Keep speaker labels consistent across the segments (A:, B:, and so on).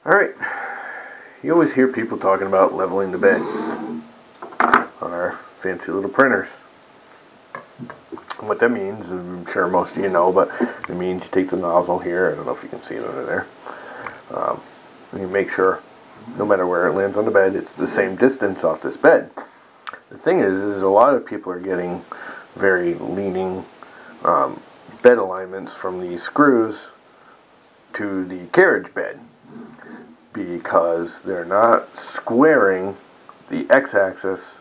A: Alright, you always hear people talking about leveling the bed on our fancy little printers. And what that means, I'm sure most of you know, but it means you take the nozzle here, I don't know if you can see it under there, and you make sure no matter where it lands on the bed, it's the same distance off this bed. The thing is a lot of people are getting very leaning bed alignments from these screws to the carriage bed, because they're not squaring the x-axis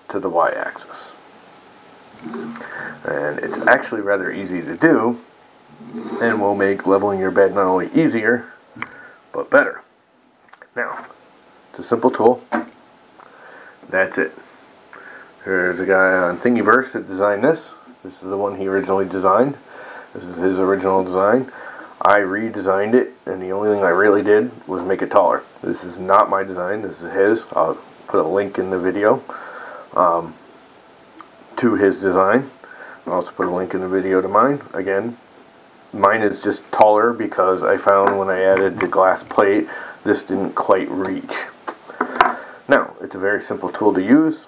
A: to the y-axis. And it's actually rather easy to do, and will make leveling your bed not only easier, but better. Now, it's a simple tool. That's it. There's a guy on Thingiverse that designed this. This is the one he originally designed. This is his original design. I redesigned it, and the only thing I really did was make it taller. This is not my design, this is his. I'll put a link in the video to his design. I'll also put a link in the video to mine. Again, mine is just taller because I found when I added the glass plate, this didn't quite reach. Now, it's a very simple tool to use.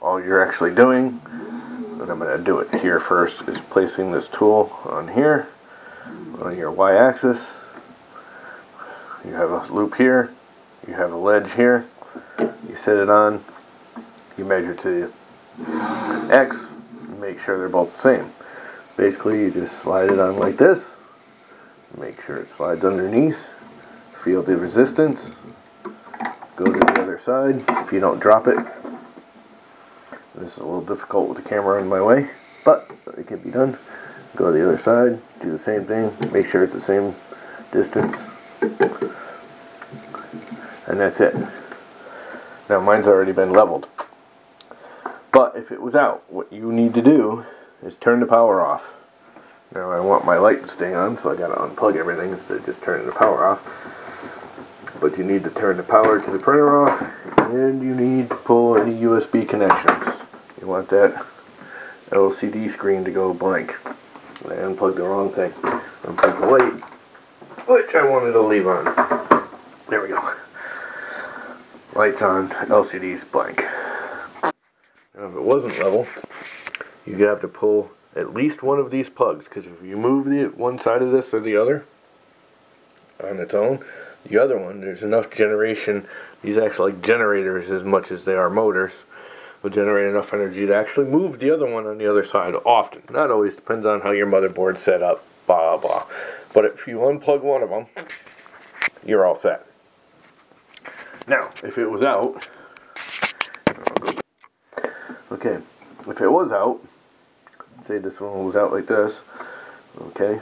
A: All you're actually doing, and I'm going to do it here first, is placing this tool on here, on your y-axis. You have a loop here, you have a ledge here, you set it on, you measure to the x, and make sure they're both the same. Basically, you just slide it on like this, make sure it slides underneath, feel the resistance, go to the other side if you don't drop it. This is a little difficult with the camera in my way, but it can be done. Go to the other side, do the same thing, make sure it's the same distance, and that's it. Now mine's already been leveled, but if it was out, what you need to do is turn the power off. Now I want my light to stay on, so I gotta unplug everything instead of just turning the power off. But you need to turn the power to the printer off, and you need to pull any USB connections. You want that LCD screen to go blank. I unplugged the wrong thing. Unplugged the light, which I wanted to leave on. There we go. Lights on, LCD's blank. Now if it wasn't level, you'd have to pull at least one of these plugs, because if you move the one side of this or the other on its own, the other one, there's enough generation. These actually like generators as much as they are motors, will generate enough energy to actually move the other one on the other side often. Not always, depends on how your motherboard's set up, blah blah. But if you unplug one of them, you're all set. Now, if it was out, okay, if it was out, say this one was out like this, okay,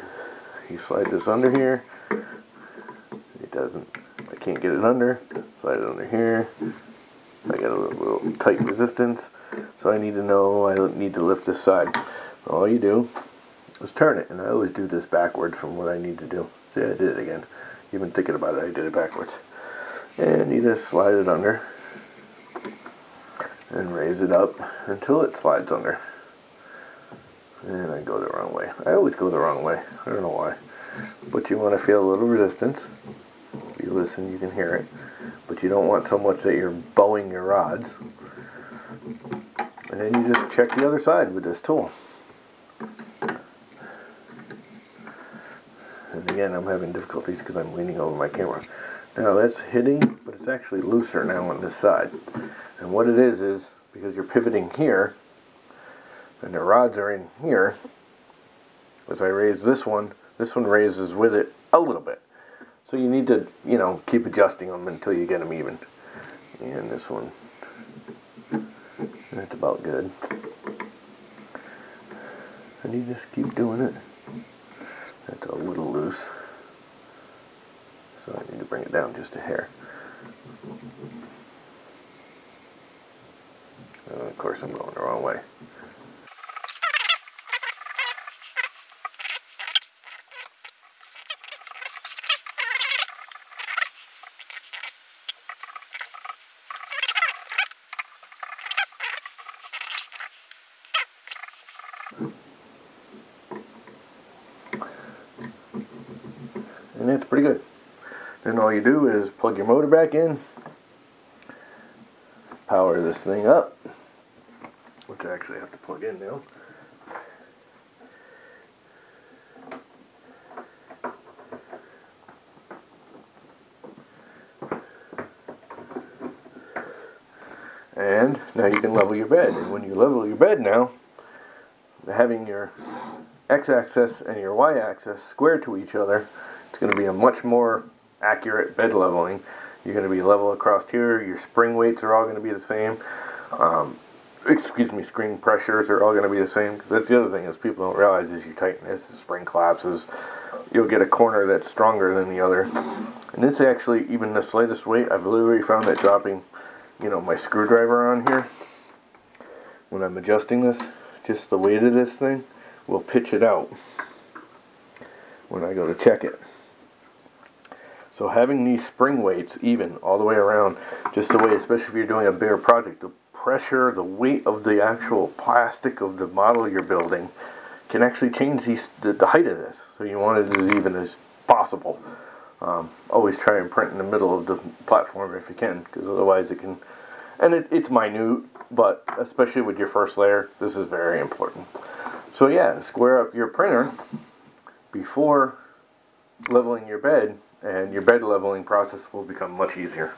A: you slide this under here, it doesn't, I can't get it under, slide it under here, I got a little tight resistance, so I need to know, I need to lift this side. All you do is turn it, and I always do this backwards from what I need to do. See, I did it again. Even thinking about it, I did it backwards. And you just slide it under, and raise it up until it slides under. And I go the wrong way. I always go the wrong way. I don't know why. But you want to feel a little resistance. If you listen, you can hear it. But you don't want so much that you're bowing your rods. And then you just check the other side with this tool. And again, I'm having difficulties because I'm leaning over my camera. Now that's hitting, but it's actually looser now on this side. And what it is because you're pivoting here, and the rods are in here, as I raise this one raises with it a little bit. So you need to, you know, keep adjusting them until you get them even. And this one, that's about good. And you just keep doing it. That's a little loose. So I need to bring it down just a hair. And of course I'm going the wrong way. And it's pretty good. Then all you do is plug your motor back in, power this thing up, which I actually have to plug in now. And now you can level your bed. And when you level your bed now, having your x-axis and your y-axis square to each other, it's going to be a much more accurate bed leveling. You're going to be level across here. Your spring weights are all going to be the same. Screen pressures are all going to be the same. That's the other thing is people don't realize as you tighten this, the spring collapses. You'll get a corner that's stronger than the other. And this actually, even the slightest weight, I've literally found that dropping, my screwdriver on here, when I'm adjusting this, just the weight of this thing will pitch it out when I go to check it. So having these spring weights even all the way around, just the way, especially if you're doing a bigger project, the pressure, the weight of the actual plastic of the model you're building can actually change the height of this. So you want it as even as possible. Always try and print in the middle of the platform if you can, because otherwise it can, and it's minute, but especially with your first layer, this is very important. So yeah, square up your printer before leveling your bed, and your bed leveling process will become much easier.